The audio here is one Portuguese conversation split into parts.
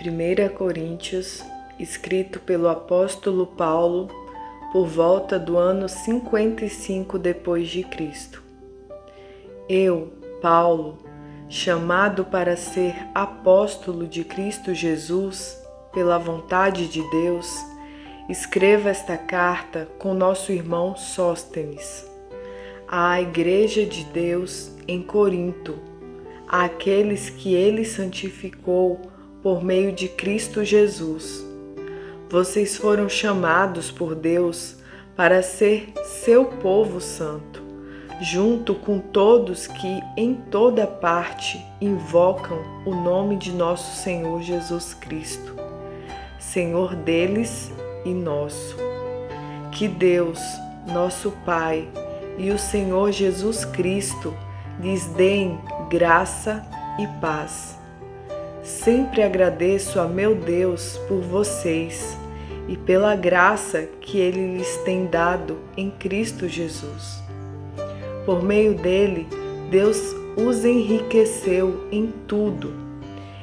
1 Coríntios, escrito pelo apóstolo Paulo por volta do ano 55 depois de Cristo. Eu, Paulo, chamado para ser apóstolo de Cristo Jesus, pela vontade de Deus, escrevo esta carta com nosso irmão Sóstenes, à Igreja de Deus em Corinto, àqueles que ele santificou por meio de Cristo Jesus. Vocês foram chamados por Deus para ser seu povo santo, junto com todos que em toda parte invocam o nome de nosso Senhor Jesus Cristo, Senhor deles e nosso. Que Deus, nosso Pai, e o Senhor Jesus Cristo lhes deem graça e paz. Sempre agradeço a meu Deus por vocês e pela graça que Ele lhes tem dado em Cristo Jesus. Por meio dele, Deus os enriqueceu em tudo,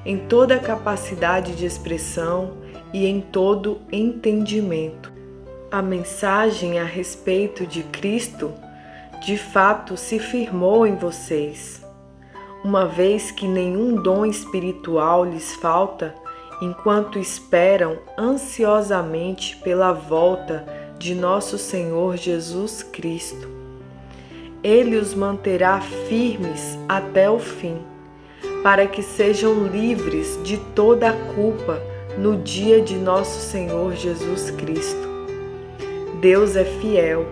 em toda capacidade de expressão e em todo entendimento. A mensagem a respeito de Cristo de fato se firmou em vocês, uma vez que nenhum dom espiritual lhes falta enquanto esperam ansiosamente pela volta de nosso Senhor Jesus Cristo. Ele os manterá firmes até o fim, para que sejam livres de toda a culpa no dia de nosso Senhor Jesus Cristo. Deus é fiel,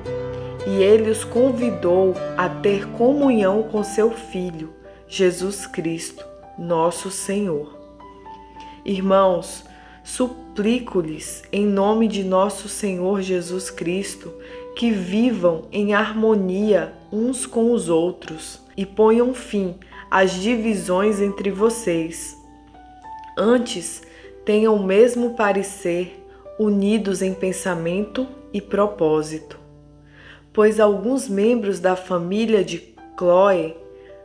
e Ele os convidou a ter comunhão com seu Filho, Jesus Cristo, nosso Senhor. Irmãos, suplico-lhes, em nome de nosso Senhor Jesus Cristo, que vivam em harmonia uns com os outros e ponham fim às divisões entre vocês. Antes, tenham o mesmo parecer, unidos em pensamento e propósito. Pois alguns membros da família de Cloé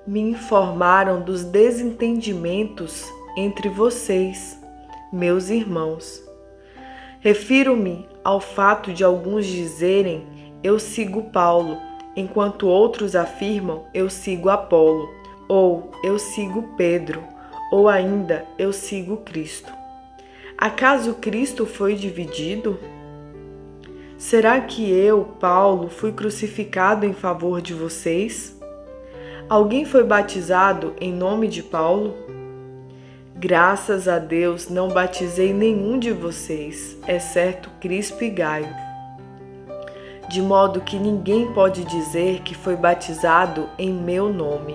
me informaram dos desentendimentos entre vocês, meus irmãos. Refiro-me ao fato de alguns dizerem: eu sigo Paulo, enquanto outros afirmam: eu sigo Apolo, ou eu sigo Pedro, ou ainda eu sigo Cristo. Acaso Cristo foi dividido? Será que eu, Paulo, fui crucificado em favor de vocês? Alguém foi batizado em nome de Paulo? Graças a Deus não batizei nenhum de vocês, exceto Crispo e Gaio. De modo que ninguém pode dizer que foi batizado em meu nome.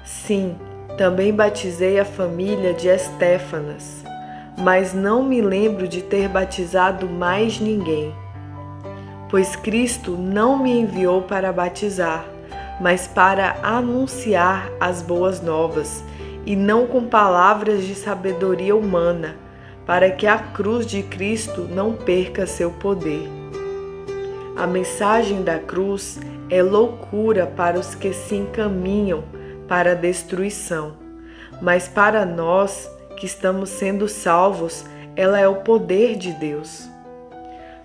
Sim, também batizei a família de Estéfanas, mas não me lembro de ter batizado mais ninguém. Pois Cristo não me enviou para batizar, mas para anunciar as boas novas, e não com palavras de sabedoria humana, para que a cruz de Cristo não perca seu poder. A mensagem da cruz é loucura para os que se encaminham para a destruição, mas para nós que estamos sendo salvos, ela é o poder de Deus.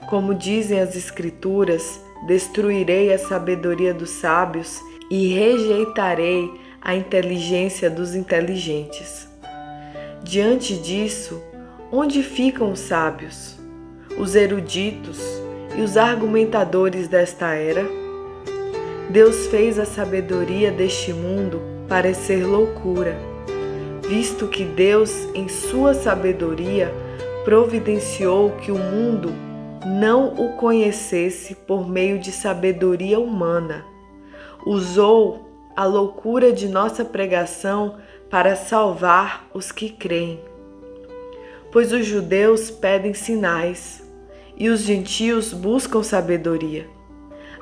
Como dizem as Escrituras, destruirei a sabedoria dos sábios e rejeitarei a inteligência dos inteligentes. Diante disso, onde ficam os sábios, os eruditos e os argumentadores desta era? Deus fez a sabedoria deste mundo parecer loucura, visto que Deus, em sua sabedoria, providenciou que o mundo não o conhecesse por meio de sabedoria humana. Usou a loucura de nossa pregação para salvar os que creem. Pois os judeus pedem sinais e os gentios buscam sabedoria.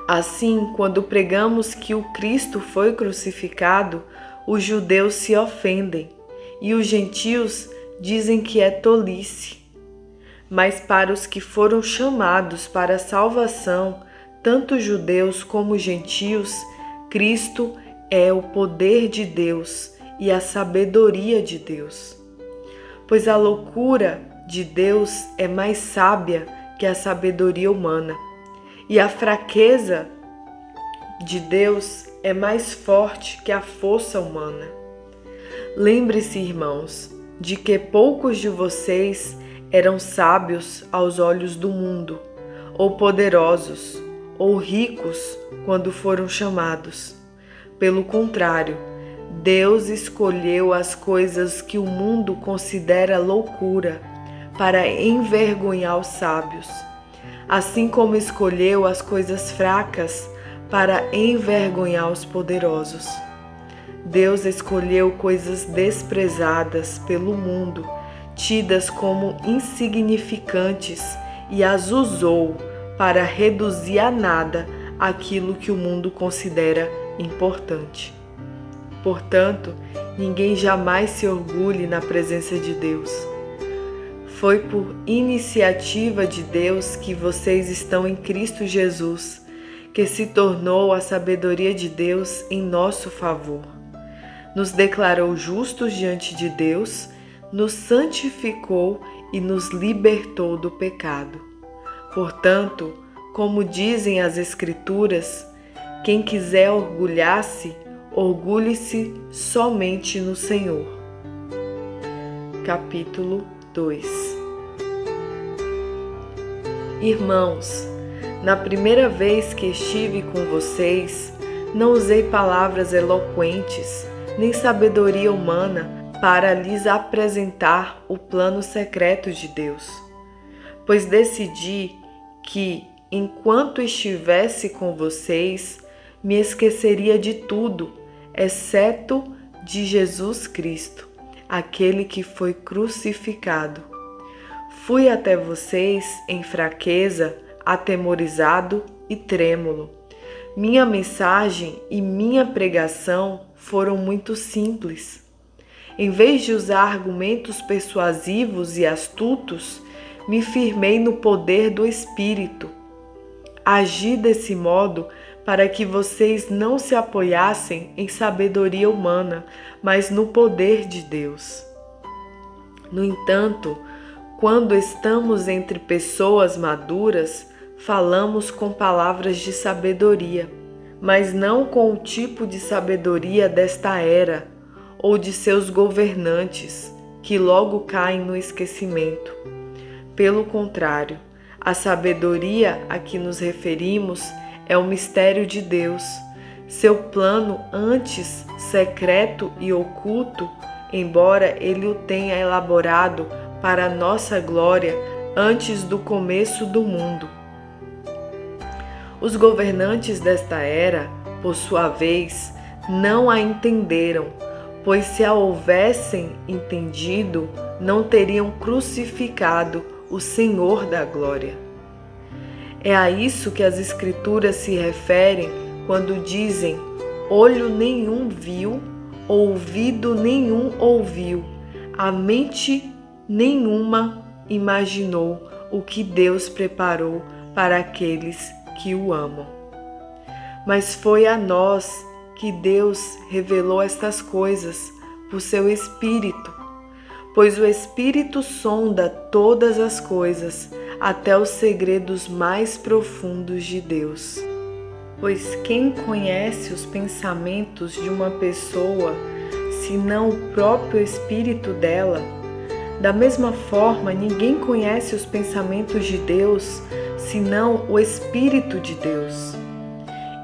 Assim, quando pregamos que o Cristo foi crucificado, os judeus se ofendem e os gentios dizem que é tolice. Mas para os que foram chamados para a salvação, tanto judeus como gentios, Cristo é o poder de Deus e a sabedoria de Deus. pois a loucura de Deus é mais sábia que a sabedoria humana, e a fraqueza de Deus é mais forte que a força humana. Lembre-se, irmãos, de que poucos de vocês eram sábios aos olhos do mundo, ou poderosos, ou ricos quando foram chamados. Pelo contrário, Deus escolheu as coisas que o mundo considera loucura para envergonhar os sábios, assim como escolheu as coisas fracas para envergonhar os poderosos. Deus escolheu coisas desprezadas pelo mundo, tidas como insignificantes, e as usou para reduzir a nada aquilo que o mundo considera importante. Portanto, ninguém jamais se orgulhe na presença de Deus. Foi por iniciativa de Deus que vocês estão em Cristo Jesus, que se tornou a sabedoria de Deus em nosso favor. Nos declarou justos diante de Deus, nos santificou e nos libertou do pecado. Portanto, como dizem as Escrituras, quem quiser orgulhar-se, orgulhe-se somente no Senhor. Capítulo 2. Irmãos, na primeira vez que estive com vocês, não usei palavras eloquentes, nem sabedoria humana para lhes apresentar o plano secreto de Deus, pois decidi que, enquanto estivesse com vocês, me esqueceria de tudo, exceto de Jesus Cristo, aquele que foi crucificado. Fui até vocês em fraqueza, atemorizado e trêmulo. Minha mensagem e minha pregação foram muito simples. Em vez de usar argumentos persuasivos e astutos, me firmei no poder do Espírito. Agi desse modo para que vocês não se apoiassem em sabedoria humana, mas no poder de Deus. No entanto, quando estamos entre pessoas maduras, falamos com palavras de sabedoria, mas não com o tipo de sabedoria desta era ou de seus governantes, que logo caem no esquecimento. Pelo contrário, a sabedoria a que nos referimos é o mistério de Deus, seu plano antes secreto e oculto, embora ele o tenha elaborado para nossa glória antes do começo do mundo. Os governantes desta era, por sua vez, não a entenderam, pois se a houvessem entendido, não teriam crucificado o Senhor da glória. É a isso que as Escrituras se referem quando dizem: olho nenhum viu, ouvido nenhum ouviu, a mente nenhuma imaginou o que Deus preparou para aqueles que o amam. Mas foi a nós que Deus revelou estas coisas por seu Espírito, pois o Espírito sonda todas as coisas, até os segredos mais profundos de Deus. Pois quem conhece os pensamentos de uma pessoa, senão o próprio espírito dela? Da mesma forma, ninguém conhece os pensamentos de Deus, senão o Espírito de Deus.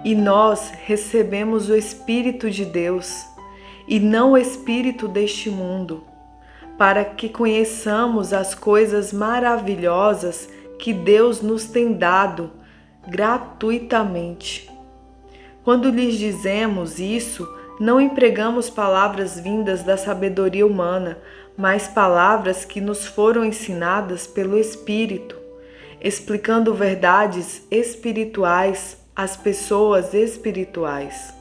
E nós recebemos o Espírito de Deus, e não o espírito deste mundo, para que conheçamos as coisas maravilhosas que Deus nos tem dado gratuitamente. Quando lhes dizemos isso, não empregamos palavras vindas da sabedoria humana, mas palavras que nos foram ensinadas pelo Espírito, explicando verdades espirituais às pessoas espirituais.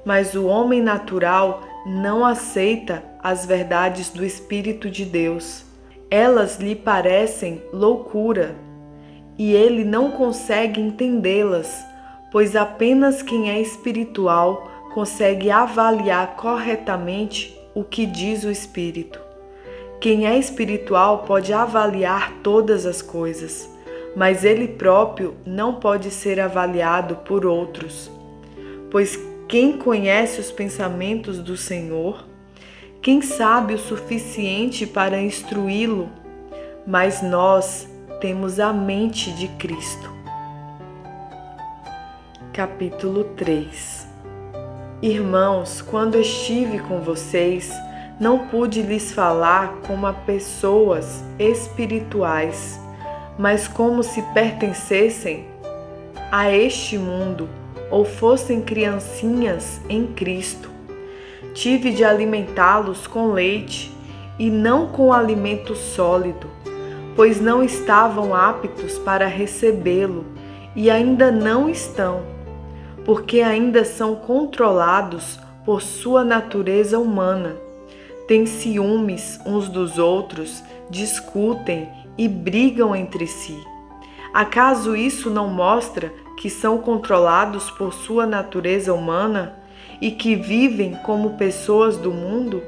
Mas o homem natural não aceita as verdades do Espírito de Deus. Elas lhe parecem loucura, e ele não consegue entendê-las, pois apenas quem é espiritual consegue avaliar corretamente o que diz o Espírito. Quem é espiritual pode avaliar todas as coisas, mas ele próprio não pode ser avaliado por outros. Pois quem conhece os pensamentos do Senhor? Quem sabe o suficiente para instruí-lo? Mas nós temos a mente de Cristo. Capítulo 3. Irmãos, quando estive com vocês, não pude lhes falar como a pessoas espirituais, mas como se pertencessem a este mundo ou fossem criancinhas em Cristo. Tive de alimentá-los com leite e não com alimento sólido, pois não estavam aptos para recebê-lo e ainda não estão, porque ainda são controlados por sua natureza humana. Têm ciúmes uns dos outros, discutem e brigam entre si. Acaso isso não mostra que são controlados por sua natureza humana e que vivem como pessoas do mundo?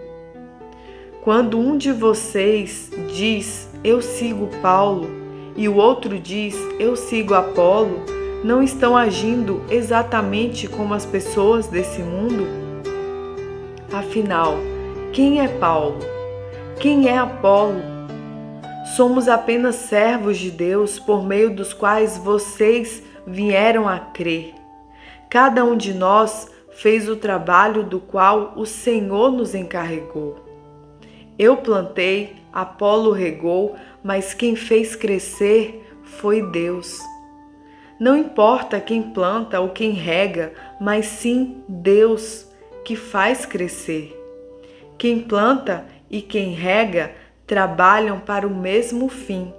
Quando um de vocês diz, eu sigo Paulo, e o outro diz, eu sigo Apolo, não estão agindo exatamente como as pessoas desse mundo? Afinal, quem é Paulo? Quem é Apolo? Somos apenas servos de Deus por meio dos quais vocês vieram a crer. Cada um de nós fez o trabalho do qual o Senhor nos encarregou. Eu plantei, Apolo regou, mas quem fez crescer foi Deus. Não importa quem planta ou quem rega, mas sim Deus que faz crescer. Quem planta e quem rega trabalham para o mesmo fim,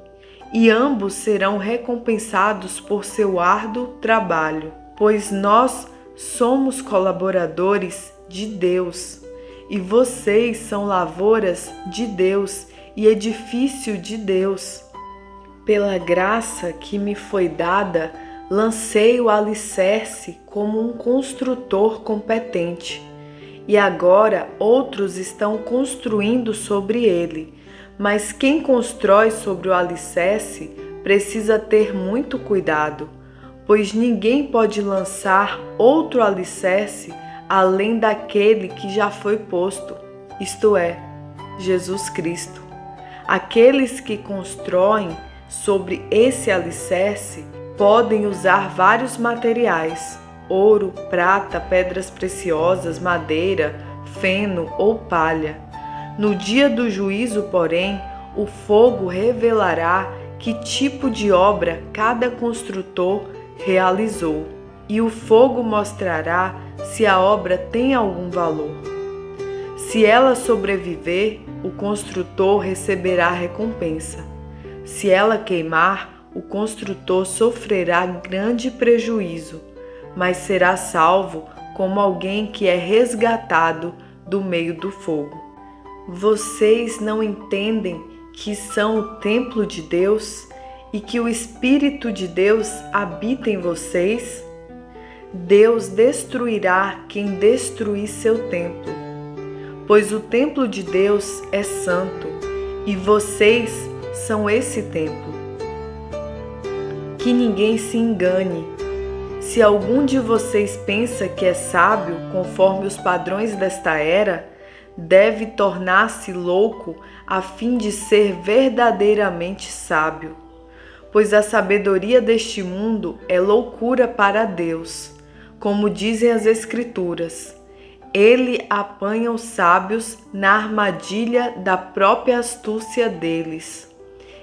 e ambos serão recompensados por seu árduo trabalho, pois nós somos colaboradores de Deus, e vocês são lavouras de Deus e edifício de Deus. Pela graça que me foi dada, lancei o alicerce como um construtor competente. E agora outros estão construindo sobre ele. Mas quem constrói sobre o alicerce precisa ter muito cuidado, pois ninguém pode lançar outro alicerce além daquele que já foi posto, isto é, Jesus Cristo. Aqueles que constroem sobre esse alicerce podem usar vários materiais: ouro, prata, pedras preciosas, madeira, feno ou palha. No dia do juízo, porém, o fogo revelará que tipo de obra cada construtor realizou, e o fogo mostrará se a obra tem algum valor. Se ela sobreviver, o construtor receberá recompensa. Se ela queimar, o construtor sofrerá grande prejuízo, mas será salvo como alguém que é resgatado do meio do fogo. Vocês não entendem que são o templo de Deus e que o Espírito de Deus habita em vocês? Deus destruirá quem destruir seu templo, pois o templo de Deus é santo e vocês são esse templo. Que ninguém se engane. Se algum de vocês pensa que é sábio conforme os padrões desta era, deve tornar-se louco a fim de ser verdadeiramente sábio. Pois a sabedoria deste mundo é loucura para Deus, como dizem as Escrituras. Ele apanha os sábios na armadilha da própria astúcia deles.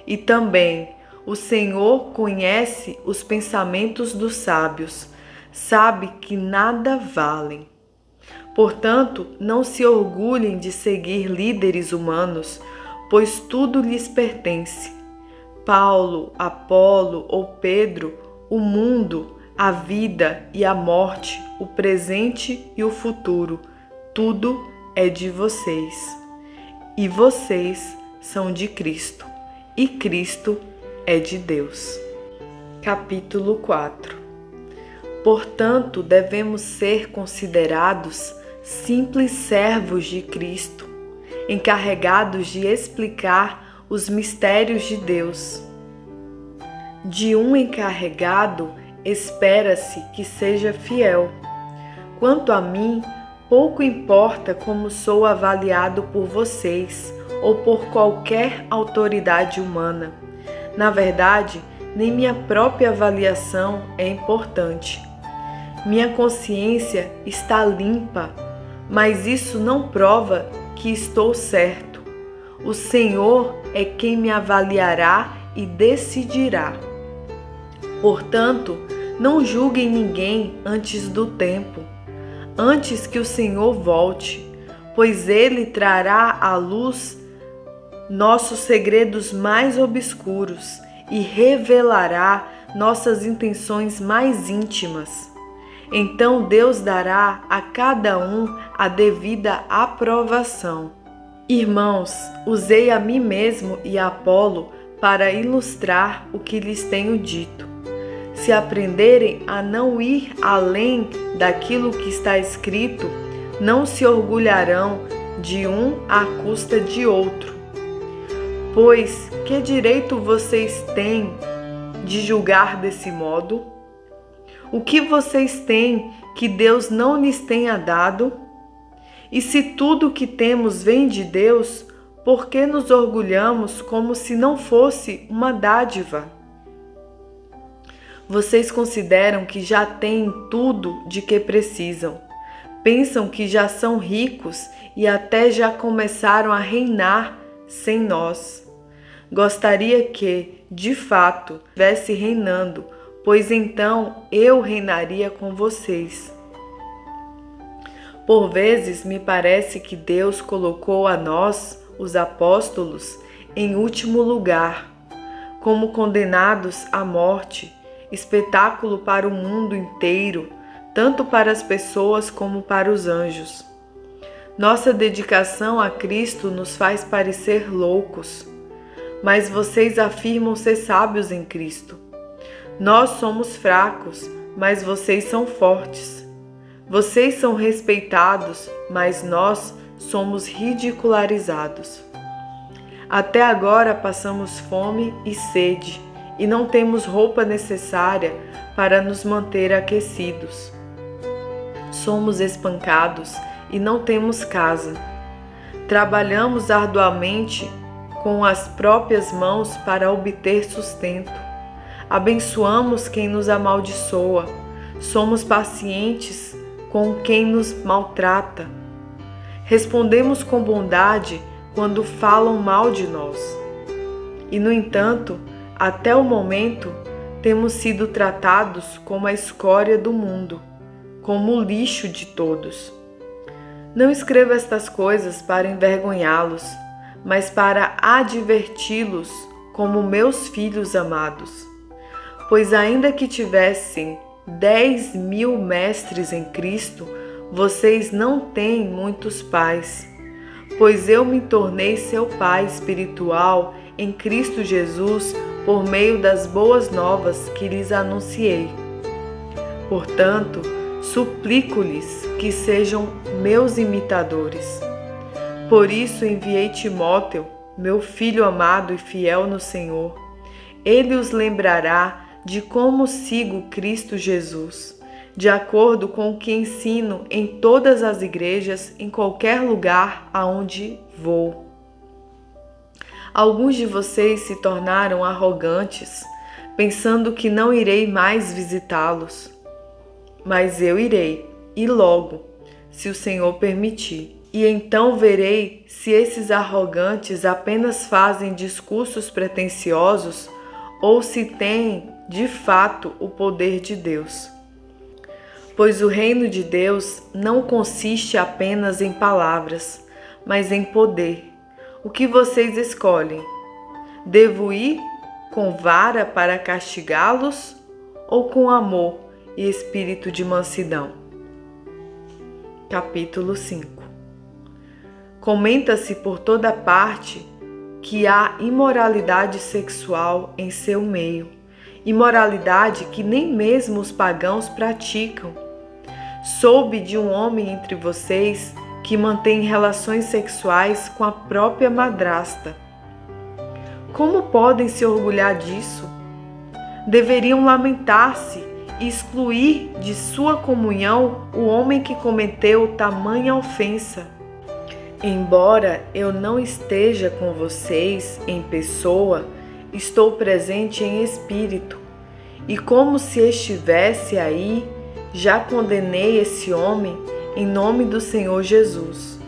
E também o Senhor conhece os pensamentos dos sábios, sabe que nada valem. Portanto, não se orgulhem de seguir líderes humanos, pois tudo lhes pertence. Paulo, Apolo ou Pedro, o mundo, a vida e a morte, o presente e o futuro, tudo é de vocês. E vocês são de Cristo, e Cristo é de Deus. Capítulo 4. Portanto, devemos ser considerados simples servos de Cristo, encarregados de explicar os mistérios de Deus. De um encarregado, espera-se que seja fiel. Quanto a mim, pouco importa como sou avaliado por vocês ou por qualquer autoridade humana. Na verdade, nem minha própria avaliação é importante. Minha consciência está limpa, mas isso não prova que estou certo. O Senhor é quem me avaliará e decidirá. Portanto, não julguem ninguém antes do tempo, antes que o Senhor volte, pois Ele trará à luz nossos segredos mais obscuros e revelará nossas intenções mais íntimas. Então Deus dará a cada um a devida aprovação. Irmãos, usei a mim mesmo e a Apolo para ilustrar o que lhes tenho dito. Se aprenderem a não ir além daquilo que está escrito, não se orgulharão de um à custa de outro. Pois que direito vocês têm de julgar desse modo? O que vocês têm que Deus não lhes tenha dado? E se tudo o que temos vem de Deus, por que nos orgulhamos como se não fosse uma dádiva? Vocês consideram que já têm tudo de que precisam. Pensam que já são ricos e até já começaram a reinar sem nós. Gostaria que, de fato, estivesse reinando, pois então eu reinaria com vocês. Por vezes me parece que Deus colocou a nós, os apóstolos, em último lugar, como condenados à morte, espetáculo para o mundo inteiro, tanto para as pessoas como para os anjos. Nossa dedicação a Cristo nos faz parecer loucos, mas vocês afirmam ser sábios em Cristo. Nós somos fracos, mas vocês são fortes. Vocês são respeitados, mas nós somos ridicularizados. Até agora passamos fome e sede, e não temos roupa necessária para nos manter aquecidos. Somos espancados e não temos casa. Trabalhamos arduamente com as próprias mãos para obter sustento. Abençoamos quem nos amaldiçoa. Somos pacientes com quem nos maltrata. Respondemos com bondade quando falam mal de nós. E, no entanto, até o momento, temos sido tratados como a escória do mundo, como o lixo de todos. Não escrevo estas coisas para envergonhá-los, mas para adverti-los como meus filhos amados. Pois ainda que tivessem 10.000 mestres em Cristo, vocês não têm muitos pais, pois eu me tornei seu pai espiritual em Cristo Jesus por meio das boas novas que lhes anunciei. Portanto, suplico-lhes que sejam meus imitadores. Por isso enviei Timóteo, meu filho amado e fiel no Senhor. Ele os lembrará de como sigo Cristo Jesus, de acordo com o que ensino em todas as igrejas, em qualquer lugar aonde vou. Alguns de vocês se tornaram arrogantes, pensando que não irei mais visitá-los. Mas eu irei, e logo, se o Senhor permitir. E então verei se esses arrogantes apenas fazem discursos pretensiosos ou se têm, de fato, o poder de Deus. Pois o reino de Deus não consiste apenas em palavras, mas em poder. O que vocês escolhem? Devo ir com vara para castigá-los ou com amor e espírito de mansidão? Capítulo 5. Comenta-se por toda parte que há imoralidade sexual em seu meio, imoralidade que nem mesmo os pagãos praticam. Soube de um homem entre vocês que mantêm relações sexuais com a própria madrasta. Como podem se orgulhar disso? Deveriam lamentar-se e excluir de sua comunhão o homem que cometeu tamanha ofensa. Embora eu não esteja com vocês em pessoa, estou presente em espírito, e como se estivesse aí, já condenei esse homem em nome do Senhor Jesus.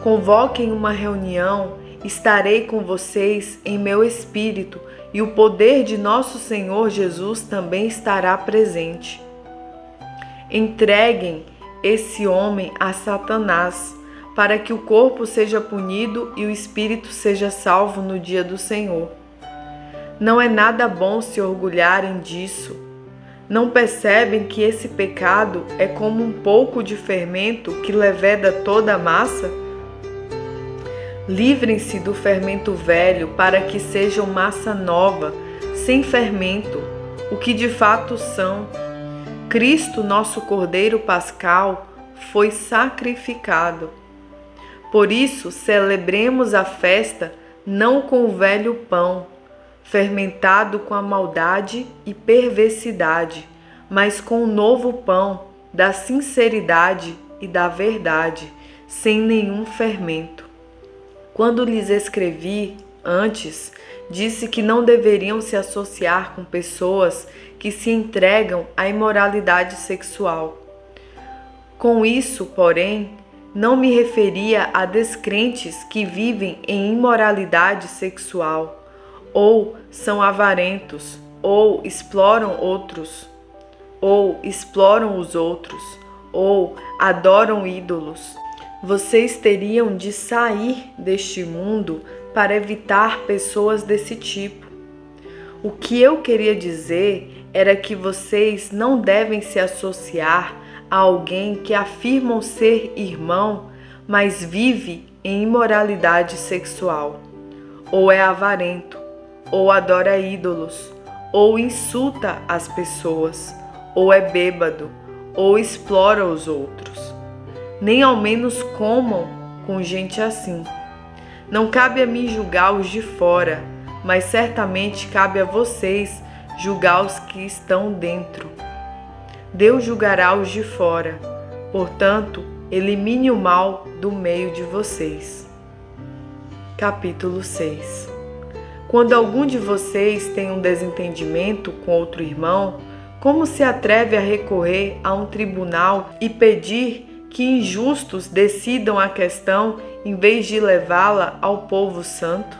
Convoquem uma reunião, estarei com vocês em meu espírito, e o poder de nosso Senhor Jesus também estará presente. Entreguem esse homem a Satanás, para que o corpo seja punido e o espírito seja salvo no dia do Senhor. Não é nada bom se orgulharem disso. Não percebem que esse pecado é como um pouco de fermento que leveda toda a massa? Livrem-se do fermento velho para que sejam massa nova, sem fermento, o que de fato são. Cristo, nosso Cordeiro Pascal, foi sacrificado. Por isso, celebremos a festa não com o velho pão, fermentado com a maldade e perversidade, mas com o novo pão da sinceridade e da verdade, sem nenhum fermento. Quando lhes escrevi antes, disse que não deveriam se associar com pessoas que se entregam à imoralidade sexual. Com isso, porém, não me referia a descrentes que vivem em imoralidade sexual, ou são avarentos, ou exploram os outros, ou adoram ídolos. Vocês teriam de sair deste mundo para evitar pessoas desse tipo. O que eu queria dizer era que vocês não devem se associar a alguém que afirmam ser irmão, mas vive em imoralidade sexual, ou é avarento, ou adora ídolos, ou insulta as pessoas, ou é bêbado, ou explora os outros. Nem ao menos comam com gente assim. Não cabe a mim julgar os de fora, mas certamente cabe a vocês julgar os que estão dentro. Deus julgará os de fora, portanto, elimine o mal do meio de vocês. Capítulo 6. Quando algum de vocês tem um desentendimento com outro irmão, como se atreve a recorrer a um tribunal e pedir que injustos decidam a questão em vez de levá-la ao povo santo?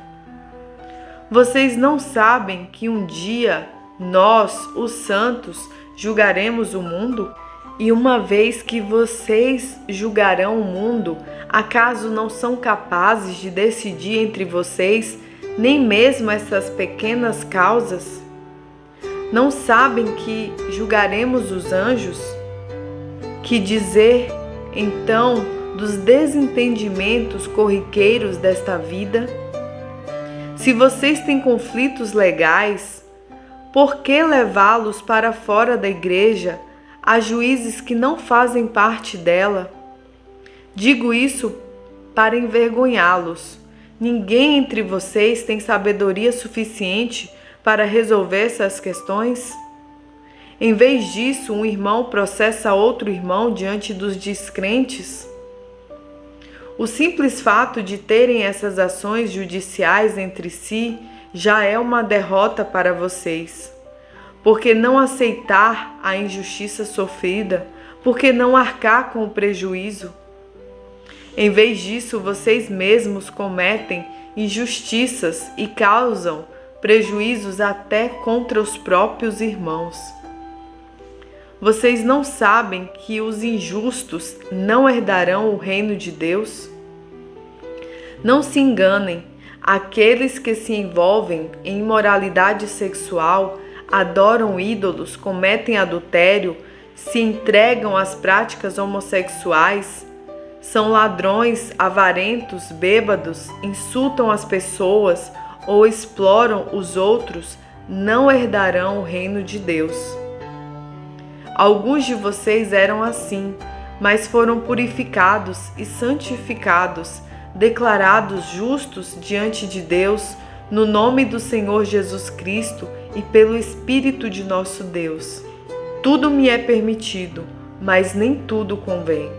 Vocês não sabem que um dia nós, os santos, julgaremos o mundo? E uma vez que vocês julgarão o mundo, acaso não são capazes de decidir entre vocês nem mesmo essas pequenas causas? Não sabem que julgaremos os anjos? Que dizer então dos desentendimentos corriqueiros desta vida? Se vocês têm conflitos legais, por que levá-los para fora da igreja a juízes que não fazem parte dela? Digo isso para envergonhá-los. Ninguém entre vocês tem sabedoria suficiente para resolver essas questões? Em vez disso, um irmão processa outro irmão diante dos descrentes? O simples fato de terem essas ações judiciais entre si já é uma derrota para vocês. Por que não aceitar a injustiça sofrida? Por que não arcar com o prejuízo? Em vez disso, vocês mesmos cometem injustiças e causam prejuízos até contra os próprios irmãos. Vocês não sabem que os injustos não herdarão o reino de Deus? Não se enganem, aqueles que se envolvem em imoralidade sexual, adoram ídolos, cometem adultério, se entregam às práticas homossexuais, são ladrões, avarentos, bêbados, insultam as pessoas ou exploram os outros, não herdarão o reino de Deus. Alguns de vocês eram assim, mas foram purificados e santificados, declarados justos diante de Deus, no nome do Senhor Jesus Cristo e pelo Espírito de nosso Deus. Tudo me é permitido, mas nem tudo convém.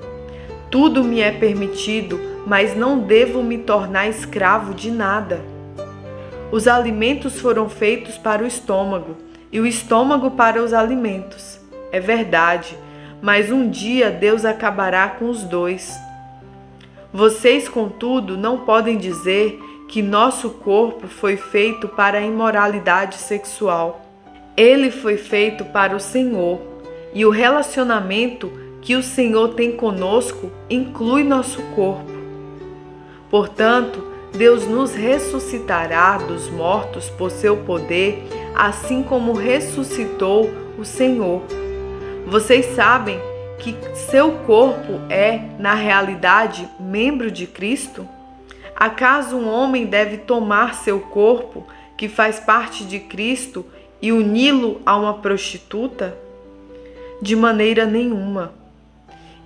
Tudo me é permitido, mas não devo me tornar escravo de nada. Os alimentos foram feitos para o estômago, e o estômago para os alimentos. É verdade, mas um dia Deus acabará com os dois. Vocês, contudo, não podem dizer que nosso corpo foi feito para a imoralidade sexual. Ele foi feito para o Senhor, e o relacionamento que o Senhor tem conosco inclui nosso corpo. Portanto, Deus nos ressuscitará dos mortos por seu poder, assim como ressuscitou o Senhor. Vocês sabem que seu corpo é, na realidade, membro de Cristo? Acaso um homem deve tomar seu corpo, que faz parte de Cristo, e uni-lo a uma prostituta? De maneira nenhuma.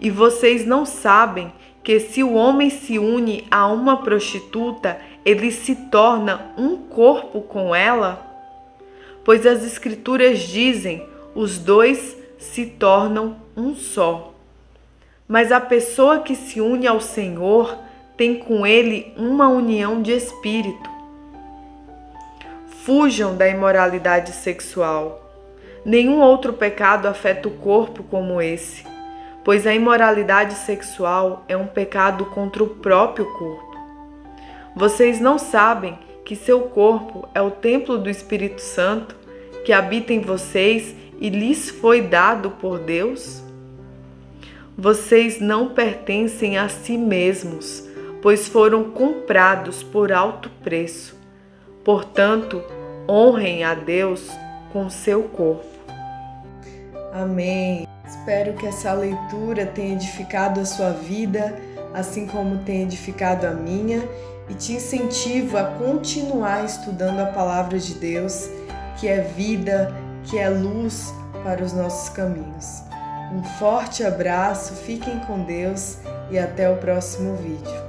E vocês não sabem que se o homem se une a uma prostituta, ele se torna um corpo com ela? Pois as Escrituras dizem, os dois se tornam um só. Mas a pessoa que se une ao Senhor tem com Ele uma união de espírito. Fujam da imoralidade sexual. Nenhum outro pecado afeta o corpo como esse, pois a imoralidade sexual é um pecado contra o próprio corpo. Vocês não sabem que seu corpo é o templo do Espírito Santo, que habita em vocês e lhes foi dado por Deus? Vocês não pertencem a si mesmos, pois foram comprados por alto preço. Portanto, honrem a Deus com seu corpo. Amém. Espero que essa leitura tenha edificado a sua vida, assim como tem edificado a minha, e te incentivo a continuar estudando a palavra de Deus, que é vida, que é luz para os nossos caminhos. Um forte abraço, fiquem com Deus e até o próximo vídeo.